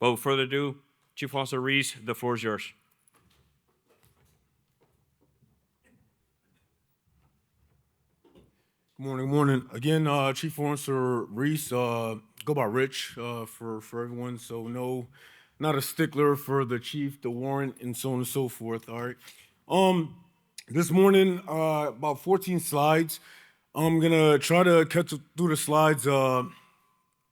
Without further ado, Chief Officer Reese, the floor is yours. Good morning. Again, Chief Officer Reese, go by Rich for everyone. So no, not a stickler for the chief, the warrant, and so on and so forth. All right. This morning, about 14 slides. I'm gonna try to cut through the slides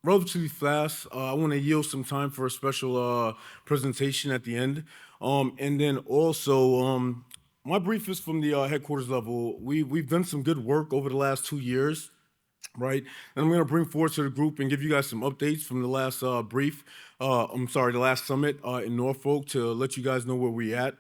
relatively fast. I want to yield some time for a special presentation at the end. And then also, my brief is from the headquarters level. We've done some good work over the last 2 years, right? And I'm going to bring forward to the group and give you guys some updates from the last the last summit in Norfolk to let you guys know where we're at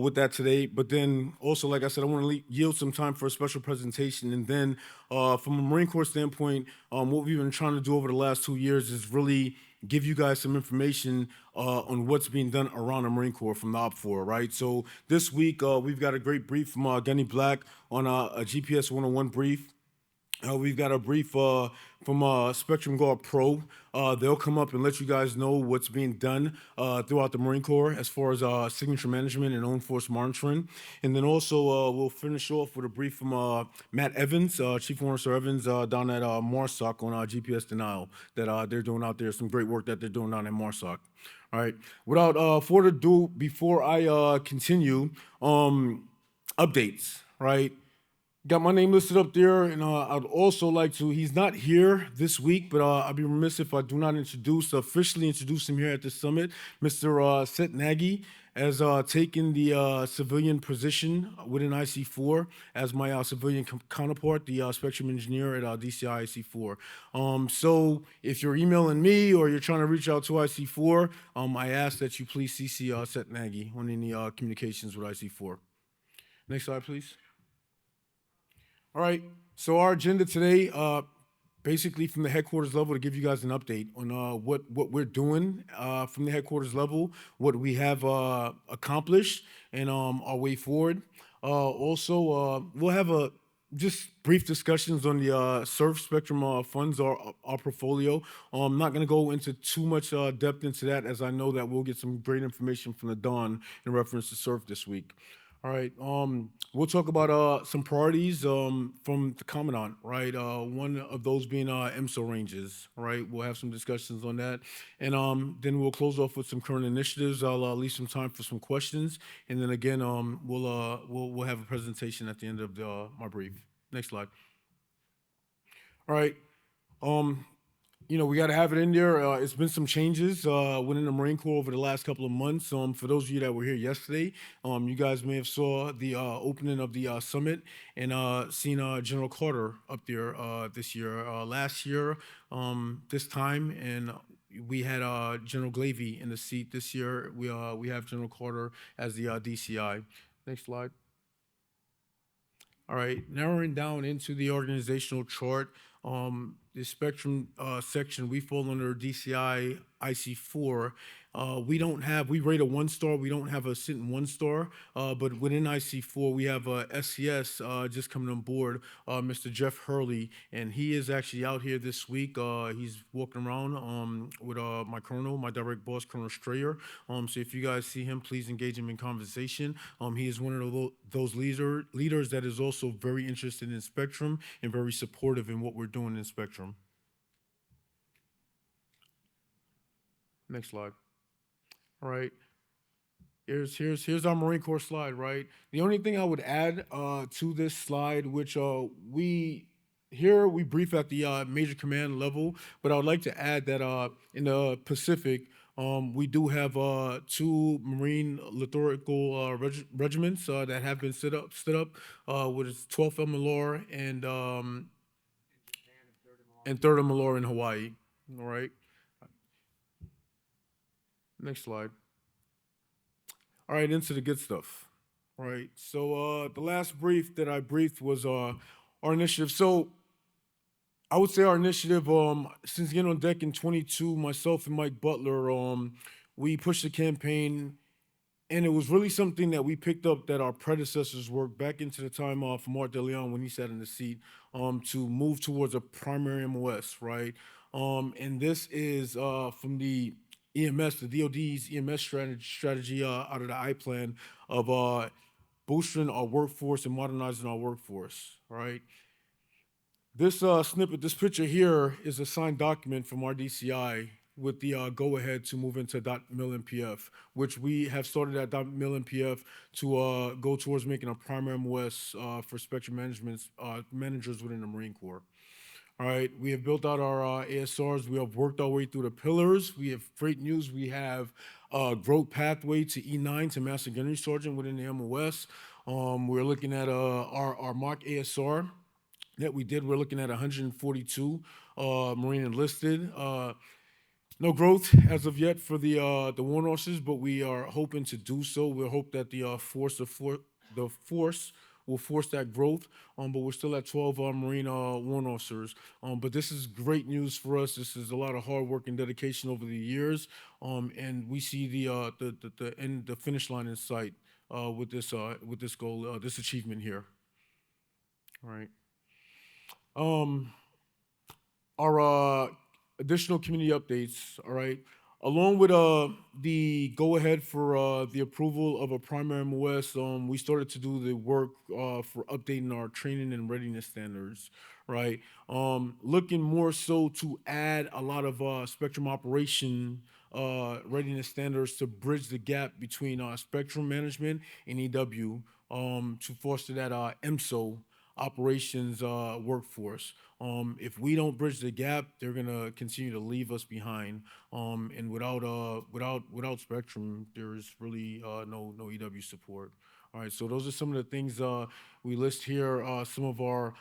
with that today. But then also, like I said, I want to yield some time for a special presentation. And then from a Marine Corps standpoint, what we've been trying to do over the last 2 years is really give you guys some information on what's being done around the Marine Corps from the OPFOR, right? So this week, we've got a great brief from Gunny Black on a GPS 101 brief. We've got a brief from Spectrum Guard Pro. They'll come up and let you guys know what's being done throughout the Marine Corps as far as signature management and own force monitoring. And then also we'll finish off with a brief from Matt Evans, Chief Officer Evans down at MARSOC on GPS denial that they're doing out there. Some great work that they're doing down at MARSOC. All right. Without further ado, before I continue, updates, right? Got my name listed up there, and I'd also like to, he's not here this week, but I'd be remiss if I do not officially introduce him here at the summit. Mr. Seth Nagy has taken the civilian position within IC4 as my civilian counterpart, the spectrum engineer at DCI IC4. So if you're emailing me or you're trying to reach out to IC4, I ask that you please CC Seth Nagy on any communications with IC4. Next slide, please. All right, so our agenda today, basically from the headquarters level, to give you guys an update on what we're doing from the headquarters level, what we have accomplished, and our way forward. Also, we'll have just brief discussions on the Surf Spectrum funds, our portfolio. I'm not going to go into too much depth into that, as I know that we'll get some great information from the Dawn in reference to Surf this week. All right, we'll talk about some priorities from the Commandant, right? One of those being MSO ranges, right? We'll have some discussions on that. And then we'll close off with some current initiatives. I'll leave some time for some questions. And then again, we'll have a presentation at the end of my brief. Next slide. All right. We got to have it in there. It's been some changes within the Marine Corps over the last couple of months. For those of you that were here yesterday, you guys may have saw the opening of the summit and seen General Carter up there this year. Last year, this time, and we had General Glavy in the seat. This year, we have General Carter as the DCI. Next slide. All right, narrowing down into the organizational chart. The Spectrum section, we fall under DCI IC4. We rate a 1-star. We don't have a sitting 1-star, but within IC4, we have SCS just coming on board, Mr. Jeff Hurley, and he is actually out here this week. He's walking around with my colonel, my direct boss, Colonel Strayer. So if you guys see him, please engage him in conversation. He is one of those leaders that is also very interested in Spectrum and very supportive in what we're doing in Spectrum. Next slide. All right. Here's our Marine Corps slide, right? The only thing I would add to this slide, which we brief at the major command level, but I would like to add that in the Pacific, we do have 2 Marine liturgical regiments that have been stood up with 12th MLR and 3rd MLR in Hawaii. All right. Next slide. All right, into the good stuff. All right, so the last brief that I briefed was our initiative. So I would say our initiative, since getting on deck in 22, myself and Mike Butler, we pushed the campaign, and it was really something that we picked up that our predecessors worked back into the time from Art DeLeon when he sat in the seat, to move towards a primary MOS, right? And this is from the EMS, the DoD's EMS strategy out of the I plan of boosting our workforce and modernizing our workforce. All right. This snippet, this picture here is a signed document from our DCI with the go-ahead to move into .mil MPF, which we have started at .mil MPF to go towards making a primary MOS for spectrum management managers within the Marine Corps. All right, we have built out our ASRs. We have worked our way through the pillars. We have great news. We have a growth pathway to E9 to Master Gunnery Sergeant within the MOS. We're looking at our mock ASR that we did. We're looking at 142 Marine enlisted. No growth as of yet for the warrant officers, but we are hoping to do so. We hope that the force will force that growth. But we're still at 12 Marine warrant officers. But this is great news for us. This is a lot of hard work and dedication over the years. And we see the finish line in sight with this goal, this achievement here. All right. Our additional community updates, all right, along with the go-ahead for the approval of a primary MOS, we started to do the work for updating our training and readiness standards, right? Looking more so to add a lot of spectrum operation readiness standards to bridge the gap between spectrum management and EW to foster that MSO operations workforce. If we don't bridge the gap, they're gonna continue to leave us behind. And without Spectrum, there's really no EW support. All right, so those are some of the things we list here. Some of our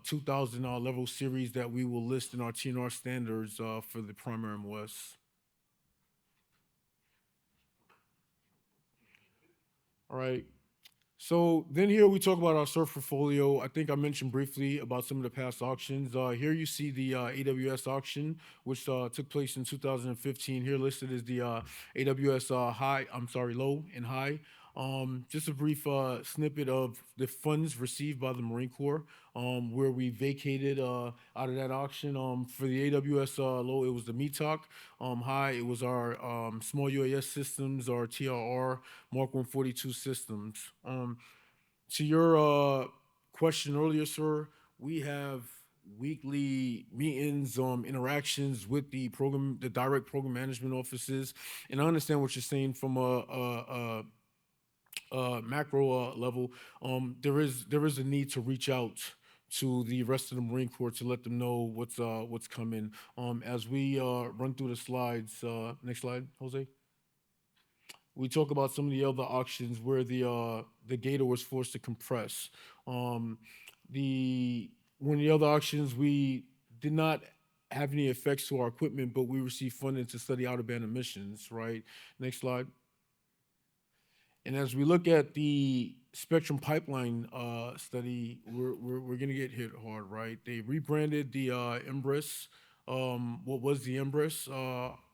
2000 level series that we will list in our TNR standards for the primary MOS. All right. So then here we talk about our surf portfolio. I think I mentioned briefly about some of the past auctions. Here you see the AWS auction, which took place in 2015. Here listed is the AWS low and high. Just a brief snippet of the funds received by the Marine Corps, where we vacated out of that auction. For the AWS low, it was the METOC. High, it was our small UAS systems, our TRR Mark 142 systems. To your question earlier, sir, we have weekly meetings, interactions with the direct program management offices, and I understand what you're saying from a macro level. There is a need to reach out to the rest of the Marine Corps to let them know what's coming. As we run through the slides, next slide, Jose. We talk about some of the other auctions where the gator was forced to compress. One of the other auctions, we did not have any effects to our equipment, but we received funding to study out-of-band emissions, right? Next slide. And as we look at the Spectrum pipeline study, we're going to get hit hard, right? They rebranded the Embrace, what was the Embrace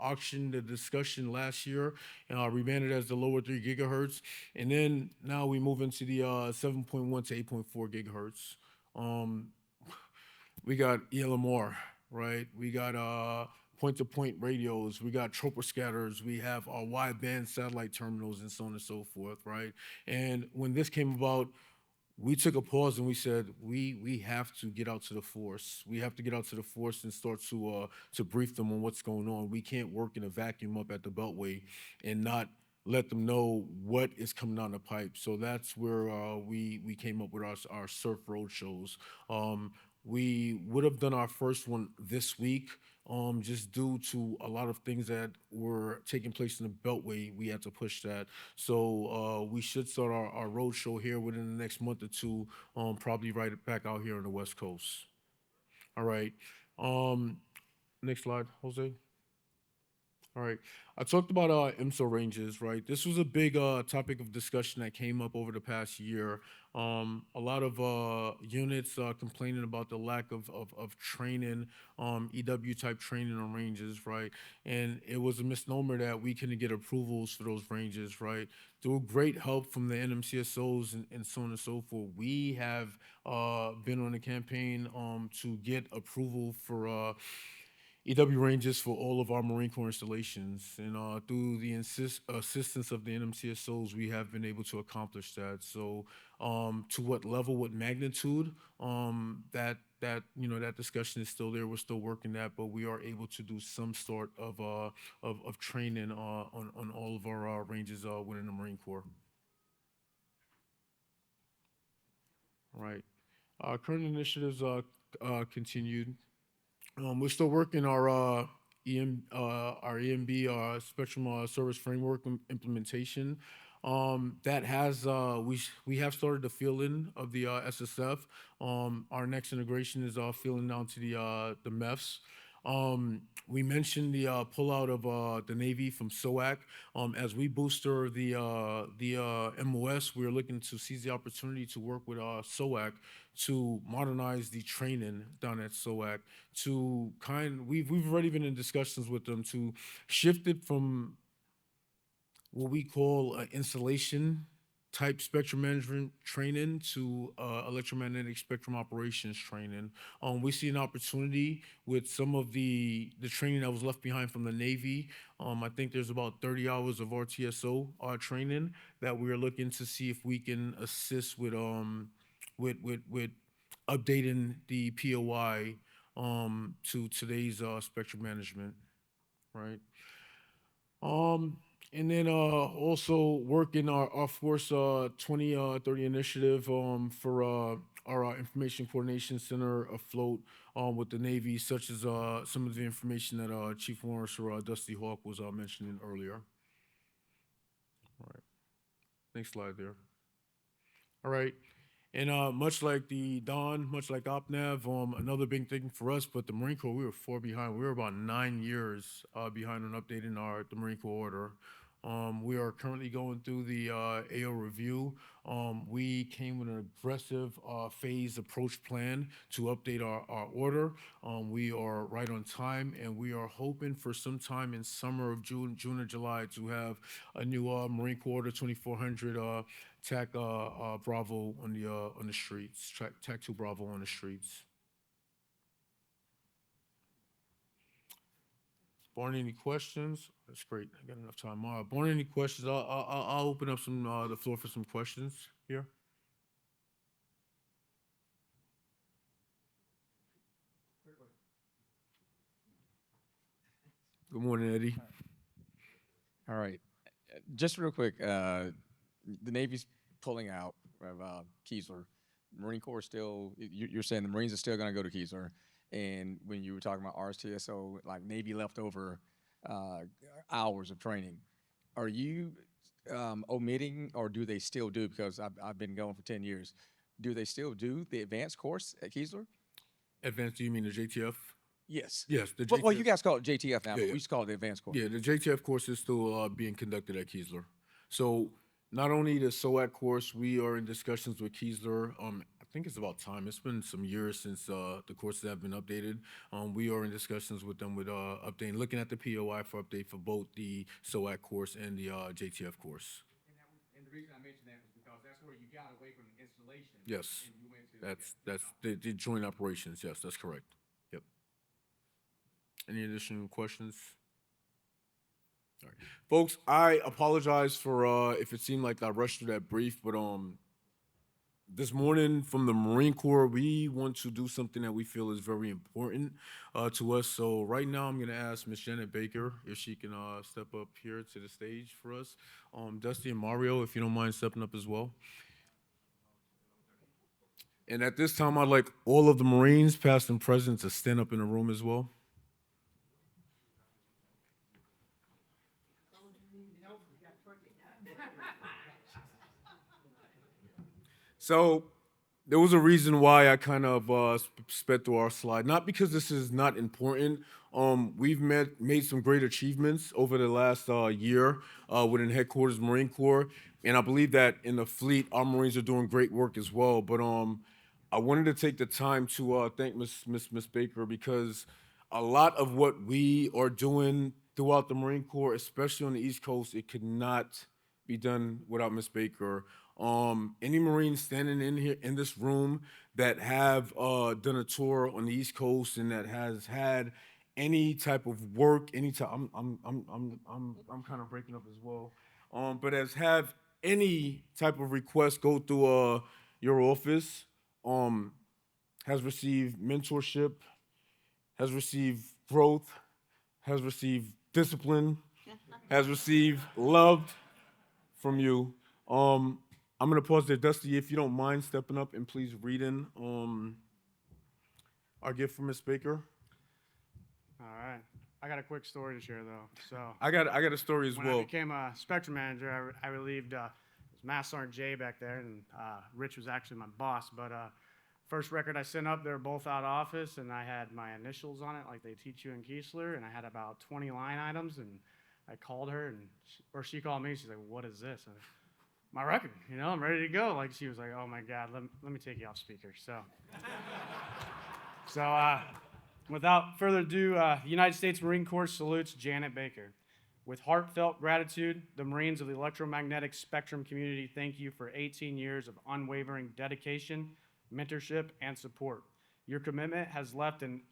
auction, the discussion last year, rebranded as the lower 3 gigahertz. And then now we move into the 7.1 to 8.4 gigahertz. We got ELMR, right? We got point-to-point radios. We got troposcatters. We have our wideband satellite terminals and so on and so forth, right? And when this came about, we took a pause and we said, we have to get out to the force. We have to get out to the force and start to brief them on what's going on. We can't work in a vacuum up at the Beltway and not let them know what is coming down the pipe. So that's where we came up with our surf road shows. We would have done our first one this week, just due to a lot of things that were taking place in the Beltway. We had to push that. So we should start our road show here within the next month or two, probably right back out here on the West Coast. All right. Next slide, Jose. All right. I talked about IMSO ranges, right? This was a big topic of discussion that came up over the past year. A lot of units complaining about the lack of training, EW type training on ranges, right? And it was a misnomer that we couldn't get approvals for those ranges, right? Through great help from the NMCSOs and so on and so forth, we have been on a campaign to get approval for EW ranges for all of our Marine Corps installations. And through the assistance of the NMCSOs, we have been able to accomplish that. So, to what level, what magnitude, that discussion is still there. We're still working that, but we are able to do some sort of training on all of our ranges within the Marine Corps. All right. Current initiatives continued. We're still working our EMB Spectrum Service Framework implementation. That has we have started the fill-in of the SSF. Our next integration is filling down to the MEFs. We mentioned the pullout of the Navy from SOAC. As we booster the MOS, we're looking to seize the opportunity to work with SOAC to modernize the training down at SOAC. We've already been in discussions with them to shift it from what we call installation type spectrum management training to electromagnetic spectrum operations training. We see an opportunity with some of the training that was left behind from the Navy. I think there's about 30 hours of RTSO training that we are looking to see if we can assist with updating the POI to today's spectrum management, right? And then also working our Force 2030 initiative for our Information Coordination Center afloat with the Navy, such as some of the information that Chief Warrant Officer Dusty Hawk was mentioning earlier. All right. Next slide there. All right. And much like the Don, much like OpNav, another big thing for us, but the Marine Corps, we were far behind. We were about 9 years behind on updating the Marine Corps order. We are currently going through the AO review. We came with an aggressive phase approach plan to update our order. We are right on time, and we are hoping for some time in summer of June or July to have a new Marine Corps Order 2400 TAC Bravo on the streets, TAC 2 Bravo on the streets. Barring any questions, that's great. I got enough time. Barring any questions, I'll open up the floor for some questions here. Good morning, Eddie. All right. Just real quick, the Navy's pulling out of Keesler. Marine Corps still, you're saying the Marines are still going to go to Keesler. And when you were talking about RTSO, like Navy leftover hours of training, are you omitting, or do they still do, because I've been going for 10 years, do they still do the advanced course at Keesler? Advanced, do you mean the JTF? Yes. Yes, the Well, JTF. you guys call it JTF now, Yeah, but yeah. we used to call it the advanced course. Yeah, the JTF course is still being conducted at Keesler. So not only the SOAC course, we are in discussions with Keesler. I think it's about time. It's been some years since the courses have been updated. We are in discussions with them with updating, looking at the POI for update for both the SOAC course and the JTF course. And the reason I mentioned that was because that's where you got away from the installation. Yes, And you went to that's the joint operations. Yes, that's correct. Yep. Any additional questions? All right. Folks, I apologize for if it seemed like I rushed through that brief, but this morning from the Marine Corps, we want to do something that we feel is very important to us. So right now I'm gonna ask Ms. Janet Baker if she can step up here to the stage for us. Dusty and Mario, if you don't mind stepping up as well. And at this time, I'd like all of the Marines, past and present, to stand up in the room as well. So there was a reason why I kind of sped through our slide. Not because this is not important. We've made some great achievements over the last year within Headquarters Marine Corps, and I believe that in the fleet, our Marines are doing great work as well. But I wanted to take the time to thank Miss Baker, because a lot of what we are doing throughout the Marine Corps, especially on the East Coast, it could not be done without Miss Baker. Any Marines standing in here in this room that have done a tour on the East Coast and that has had any type of work, any type. I'm kind of breaking up as well. But as have any type of request go through your office, um, has received mentorship, has received growth, has received discipline, has received love from you. I'm gonna pause there, Dusty, if you don't mind stepping up and please reading our gift from Miss Baker. All right. I got a quick story to share, though. So I got a story as when I well. became a spectrum manager, I relieved Master Sergeant Jay back there, and Rich was actually my boss. But first record I sent up, they were both out of office, and I had my initials on it, like they teach you in Keesler, and I had about 20 line items, and I called her, or she called me. She's like, "What is this?" And my record, I'm ready to go. Like she was like, "Oh my God, let me take you off speaker." So, without further ado, the United States Marine Corps salutes Janet Baker. With heartfelt gratitude, the Marines of the electromagnetic spectrum community thank you for 18 years of unwavering dedication, mentorship, and support. Your commitment has left an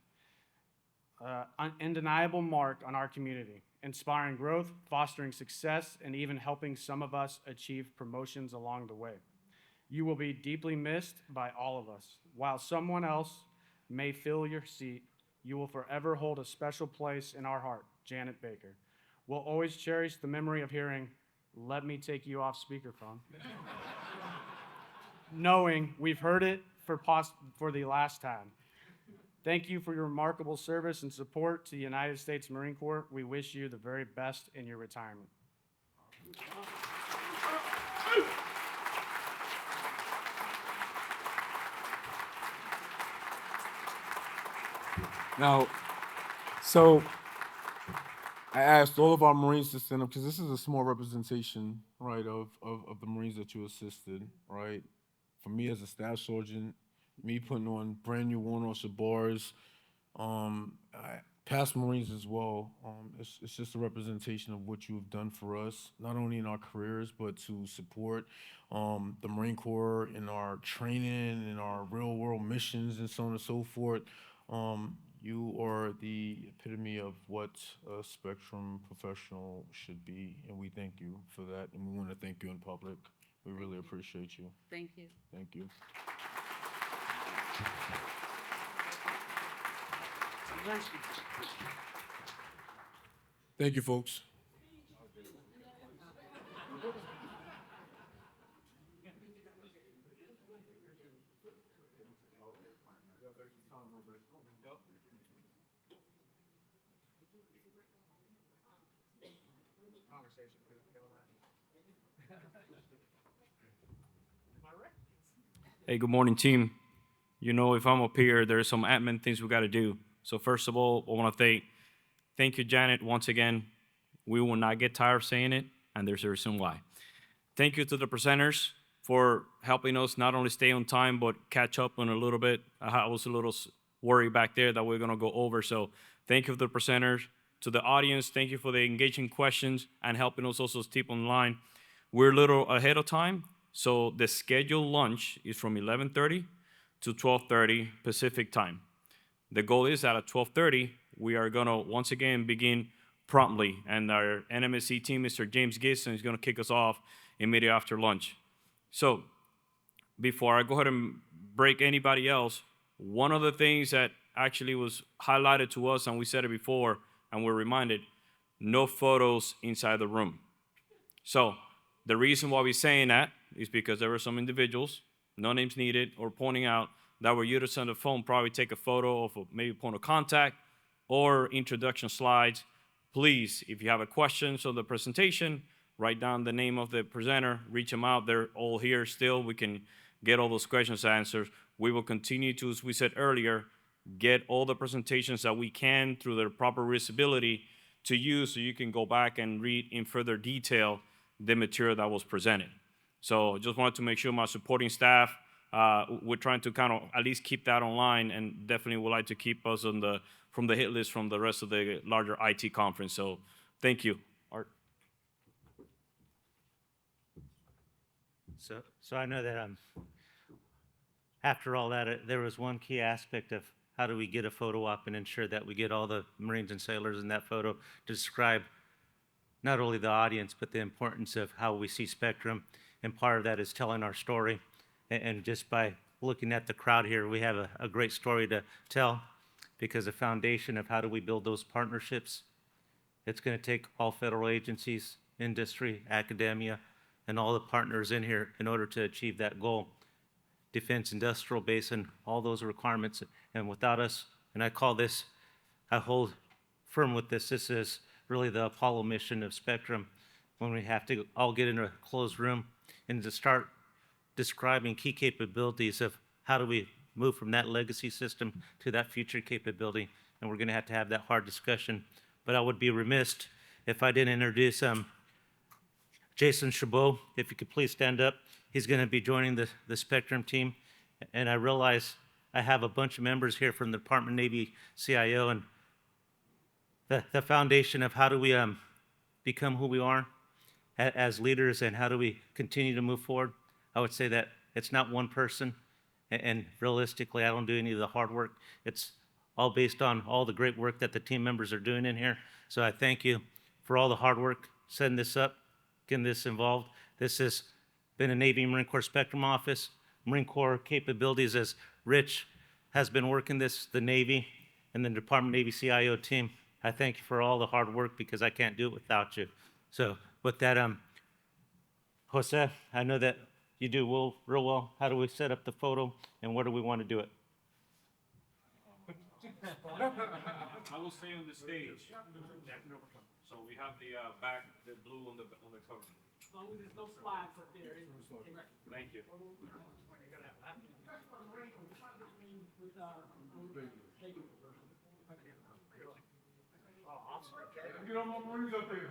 undeniable mark on our community, inspiring growth, fostering success, and even helping some of us achieve promotions along the way. You will be deeply missed by all of us. While someone else may fill your seat, you will forever hold a special place in our heart, Janet Baker. We'll always cherish the memory of hearing, "Let me take you off speakerphone," knowing we've heard it for the last time. Thank you for your remarkable service and support to the United States Marine Corps. We wish you the very best in your retirement. Now, so I asked all of our Marines to stand up because this is a small representation, right, of the Marines that you assisted, right? For me as a staff sergeant, me putting on brand new one officer bars, past Marines as well. It's just a representation of what you have done for us, not only in our careers, but to support the Marine Corps in our training, in our real world missions, and so on and so forth. You are the epitome of what a spectrum professional should be, and we thank you for that, and we want to thank you in public. We really appreciate you. Thank you. Thank you. Thank you, folks. Hey, good morning, team. If I'm up here, there's some admin things we got to do. So first of all, I want to thank you, Janet, once again. We will not get tired of saying it, and there's a reason why. Thank you to the presenters for helping us not only stay on time, but catch up on a little bit. I was a little worried back there that we're going to go over. So thank you to the presenters. To the audience, thank you for the engaging questions and helping us also keep online. We're a little ahead of time. So the scheduled lunch is from 11:30 to 12:30 Pacific time. The goal is that at 12:30, we are going to once again begin promptly. And our NMSC team, Mr. James Gibson, is going to kick us off immediately after lunch. So before I go ahead and break anybody else, one of the things that actually was highlighted to us, and we said it before, and we're reminded, no photos inside the room. So the reason why we're saying that is because there were some individuals, no names needed, or pointing out that were using the phone, probably take a photo of maybe point of contact or introduction slides. Please, if you have a question on the presentation, write down the name of the presenter, reach them out. They're all here still. We can get all those questions answered. We will continue to, as we said earlier, get all the presentations that we can through their proper readability to use so you can go back and read in further detail the material that was presented. So just wanted to make sure my supporting staff, we're trying to kind of at least keep that online, and definitely would like to keep us from the hit list from the rest of the larger IT conference. So thank you, Art. So I know that after all that, there was one key aspect of how do we get a photo op and ensure that we get all the Marines and sailors in that photo to describe not only the audience, but the importance of how we see Spectrum. And part of that is telling our story. And just by looking at the crowd here, we have a great story to tell, because the foundation of how do we build those partnerships, it's going to take all federal agencies, industry, academia, and all the partners in here in order to achieve that goal. Defense industrial base and all those requirements. And without us, and I hold firm with this is really the Apollo mission of Spectrum, when we have to all get in a closed room and to start describing key capabilities of how do we move from that legacy system to that future capability. And we're going to have that hard discussion. But I would be remiss if I didn't introduce Jason Chabot. If you could please stand up. He's going to be joining the Spectrum team. And I realize I have a bunch of members here from the Department of Navy CIO, and the foundation of how do we become who we are as leaders, and how do we continue to move forward. I would say that it's not one person, and realistically, I don't do any of the hard work. It's all based on all the great work that the team members are doing in here. So I thank you for all the hard work setting this up, getting this involved. This has been a Navy Marine Corps Spectrum office. Marine Corps capabilities, as Rich has been working this, the Navy and the Department of Navy CIO team. I thank you for all the hard work, because I can't do it without you. So with that, Jose, I know that you do real well. How do we set up the photo, and where do we want to do it? I will stay on the stage. So we have the back, the blue on the cover. As long as there's no flags up there. Thank you. Get all my Marines up there.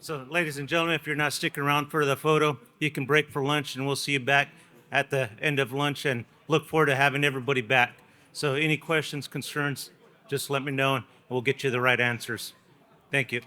So, ladies and gentlemen, if you're not sticking around for the photo, you can break for lunch, and we'll see you back at the end of lunch, and look forward to having everybody back. So any questions, concerns, just let me know, and we'll get you the right answers. Thank you.